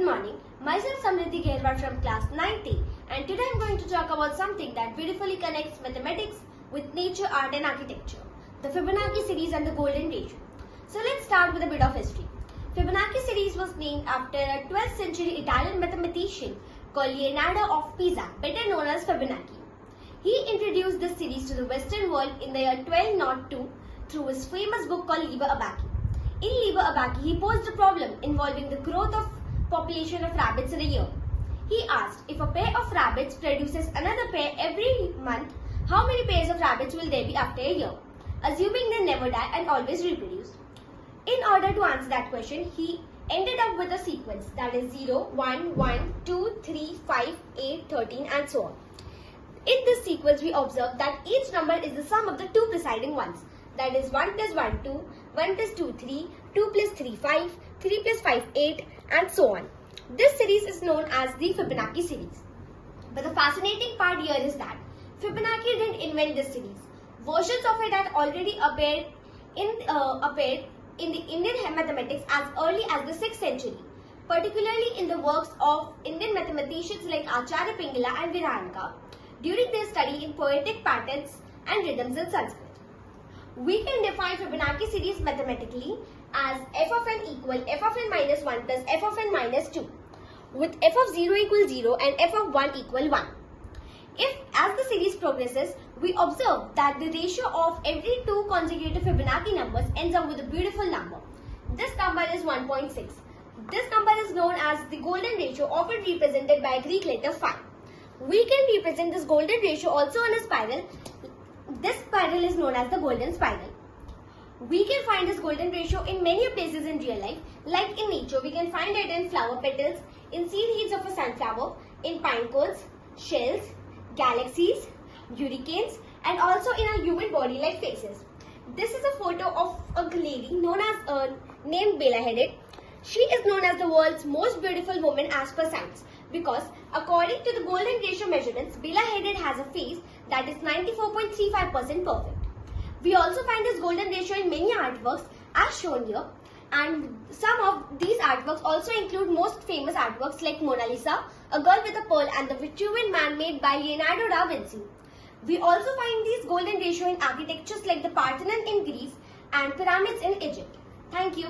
morning, myself Samriddhi Gaherwar from class 9th, and today I am going to talk about something that beautifully connects mathematics with nature, art and architecture, the Fibonacci series and the golden ratio. So let's start with a bit of history. Fibonacci series was named after a 12th century Italian mathematician called Leonardo of Pisa, better known as Fibonacci. He introduced this series to the Western world in the year 1202 through his famous book called Liber Abaci. In Liber Abaci, he posed a problem involving the growth of population of rabbits in a year. He asked, if a pair of rabbits produces another pair every month, how many pairs of rabbits will there be after a year, assuming they never die and always reproduce? In order to answer that question, he ended up with a sequence that is 0, 1, 1, 2, 3, 5, 8, 13 and so on. In this sequence, we observe that each number is the sum of the two preceding ones. That is 1 plus 1, 2, 1 plus 2, 3, 2 plus 3, 5, 3 plus 5, 8 and so on. This series is known as the Fibonacci series. But the fascinating part here is that Fibonacci didn't invent this series. Versions of it had already appeared in the Indian mathematics as early as the 6th century, particularly in the works of Indian mathematicians like Acharya Pingala and Vaigyanik during their study in poetic patterns and rhythms in Sanskrit. We can define Fibonacci series mathematically as f of n equal f of n minus 1 plus f of n minus 2, with f of 0 equal 0 and f of 1 equal 1. As the series progresses, we observe that the ratio of every two consecutive Fibonacci numbers ends up with a beautiful number. This number is 1.6. This number is known as the golden ratio, often represented by a Greek letter phi. We can represent this golden ratio also on a spiral. This spiral is known as the golden spiral. We can find this golden ratio in many places in real life. Like in nature, we can find it in flower petals, in seed heads of a sunflower, in pine cones, shells, galaxies, hurricanes, and also in our human body like faces. This is a photo of a lady named Bella-headed. She is known as the world's most beautiful woman as per science because according to the golden ratio measurements, Bella-headed has a face that is 94.35% perfect. We also find this golden ratio in many artworks as shown here, and some of these artworks also include most famous artworks like Mona Lisa, A Girl with a Pearl and the Vitruvian Man made by Leonardo da Vinci. We also find these golden ratio in architectures like the Parthenon in Greece and pyramids in Egypt. Thank you.